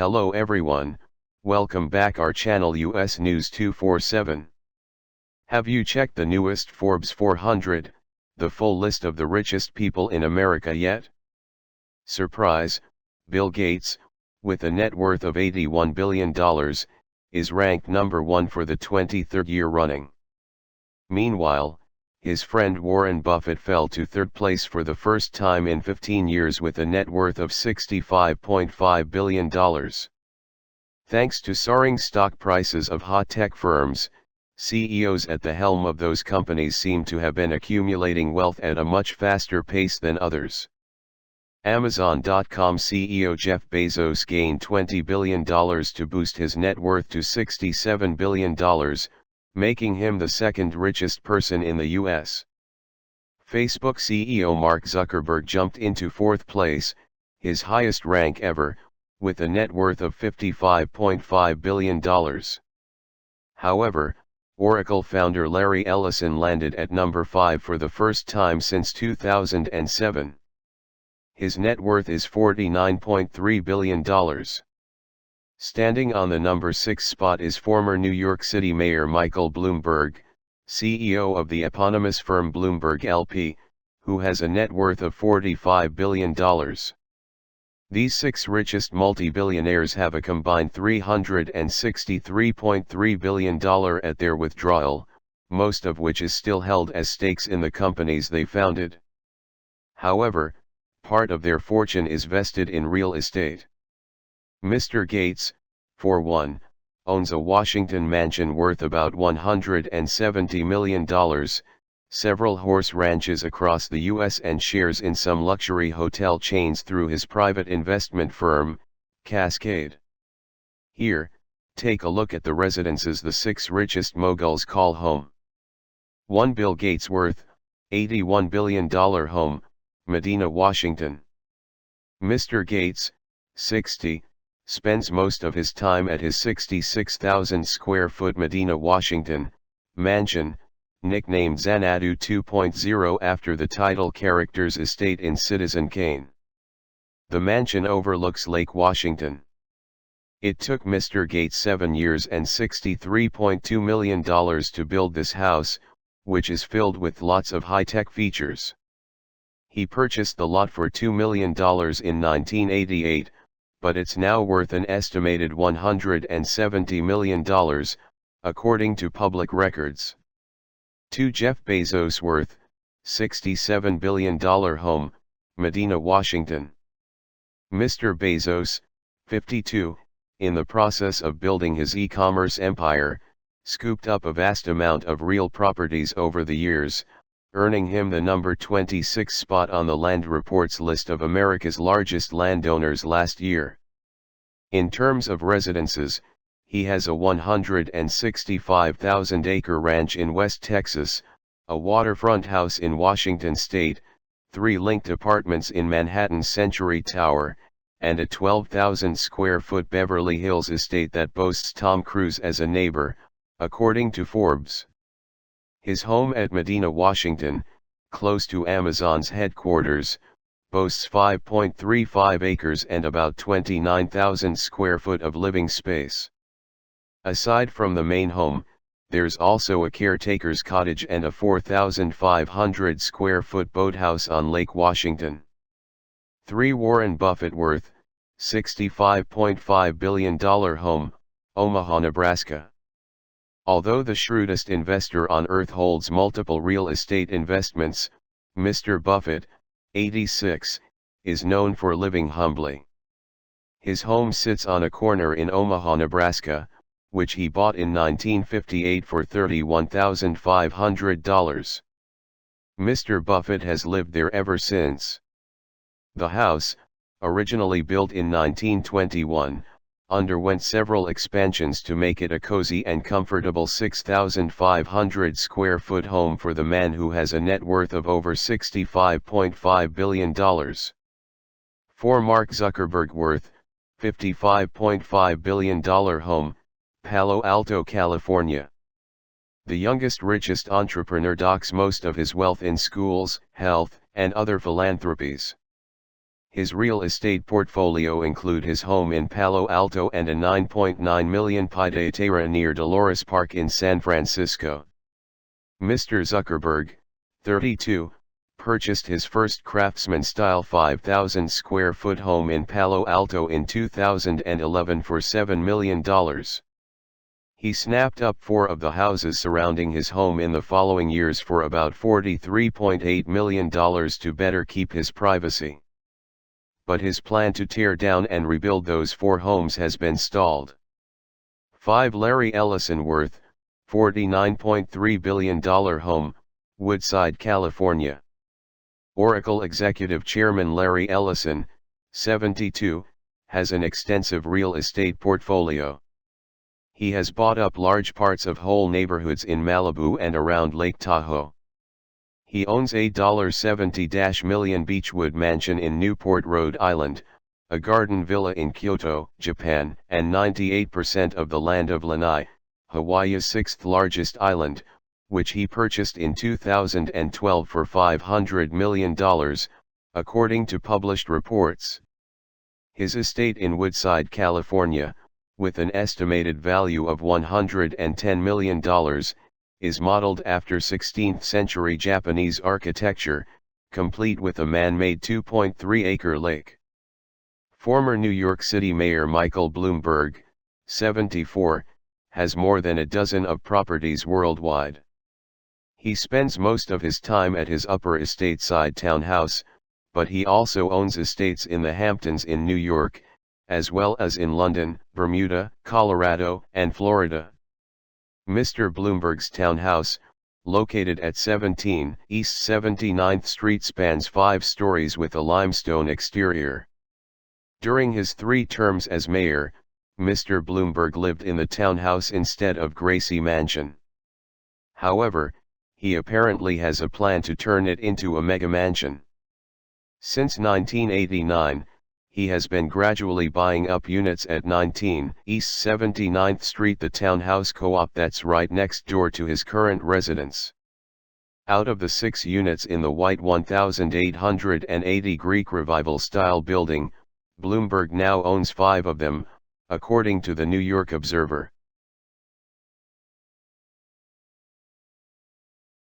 Hello everyone, welcome back our channel US News 247. Have you checked the newest Forbes 400, the full list of the richest people in America yet? Surprise, Bill Gates, with a net worth of $81 billion, is ranked number 1 for the 23rd year running. Meanwhile, his friend Warren Buffett fell to third place for the first time in 15 years with a net worth of $65.5 billion. Thanks to soaring stock prices of hot tech firms, CEOs at the helm of those companies seem to have been accumulating wealth at a much faster pace than others. Amazon.com CEO Jeff Bezos gained $20 billion to boost his net worth to $67 billion, making him the second richest person in the US. Facebook CEO Mark Zuckerberg jumped into fourth place, his highest rank ever, with a net worth of $55.5 billion. However, Oracle founder Larry Ellison landed at number 5 for the first time since 2007. His net worth is $49.3 billion. Standing on the number 6 spot is former New York City Mayor Michael Bloomberg, CEO of the eponymous firm Bloomberg LP, who has a net worth of $45 billion. These 6 richest multi-billionaires have a combined $363.3 billion at their withdrawal, most of which is still held as stakes in the companies they founded. However, part of their fortune is vested in real estate. Mr. Gates, for one, owns a Washington mansion worth about $170 million, several horse ranches across the US and shares in some luxury hotel chains through his private investment firm, Cascade. Here, take a look at the residences the 6 richest moguls call home. 1 Bill Gates worth, $81 billion home, Medina, Washington. Mr. Gates, 60, spends most of his time at his 66,000 square foot Medina, Washington, mansion, nicknamed Xanadu 2.0 after the title character's estate in Citizen Kane. The mansion overlooks Lake Washington. It took Mr. Gates 7 years and $63.2 million to build this house, which is filled with lots of high-tech features. He purchased the lot for $2 million in 1988, but it's now worth an estimated $170 million, according to public records. 2 Jeff Bezos worth, $67 billion home, Medina, Washington. Mr. Bezos, 52, in the process of building his e-commerce empire, scooped up a vast amount of real properties over the years, earning him the number 26 spot on the Land Report's list of America's largest landowners last year. In terms of residences, he has a 165,000-acre ranch in West Texas, a waterfront house in Washington state, 3 linked apartments in Manhattan's Century Tower, and a 12,000-square-foot Beverly Hills estate that boasts Tom Cruise as a neighbor, according to Forbes. His home at Medina, Washington, close to Amazon's headquarters, boasts 5.35 acres and about 29,000 square foot of living space. Aside from the main home, there's also a caretaker's cottage and a 4,500 square foot boathouse on Lake Washington. 3 Warren Buffett worth, $65.5 billion home, Omaha, Nebraska. Although the shrewdest investor on earth holds multiple real estate investments, Mr. Buffett, 86, is known for living humbly. His home sits on a corner in Omaha, Nebraska, which he bought in 1958 for $31,500. Mr. Buffett has lived there ever since. The house, originally built in 1921, underwent several expansions to make it a cozy and comfortable 6,500 square foot home for the man who has a net worth of over $65.5 billion. 4 Mark Zuckerberg worth, $55.5 billion home, Palo Alto, California. The youngest richest entrepreneur docks most of his wealth in schools, health, and other philanthropies. His real estate portfolio include his home in Palo Alto and a 9.9 million pied-a-terre near Dolores Park in San Francisco. Mr. Zuckerberg, 32, purchased his first craftsman-style 5,000 square foot home in Palo Alto in 2011 for $7 million. He snapped up 4 of the houses surrounding his home in the following years for about $43.8 million to better keep his privacy. But his plan to tear down and rebuild those 4 homes has been stalled. 5 Larry Ellison worth, $49.3 billion home, Woodside, California. Oracle Executive Chairman Larry Ellison, 72, has an extensive real estate portfolio. He has bought up large parts of whole neighborhoods in Malibu and around Lake Tahoe. He owns a $70 million Beechwood mansion in Newport, Rhode Island, a garden villa in Kyoto, Japan, and 98% of the land of Lanai, Hawaii's 6th largest island, which he purchased in 2012 for $500 million, according to published reports. His estate in Woodside, California, with an estimated value of $110 million, is modeled after 16th-century Japanese architecture, complete with a man-made 2.3-acre lake. Former New York City Mayor Michael Bloomberg, 74, has more than a dozen of properties worldwide. He spends most of his time at his Upper East Side townhouse, but he also owns estates in the Hamptons in New York, as well as in London, Bermuda, Colorado, and Florida. Mr. Bloomberg's townhouse, located at 17 East 79th Street, spans 5 stories with a limestone exterior. During his 3 terms as mayor, Mr. Bloomberg lived in the townhouse instead of Gracie Mansion. However, he apparently has a plan to turn it into a mega mansion. Since 1989, he has been gradually buying up units at 19 East 79th Street, the townhouse co-op that's right next door to his current residence. Out of the 6 units in the white 1,880 Greek Revival-style building, Bloomberg now owns 5 of them, according to the New York Observer.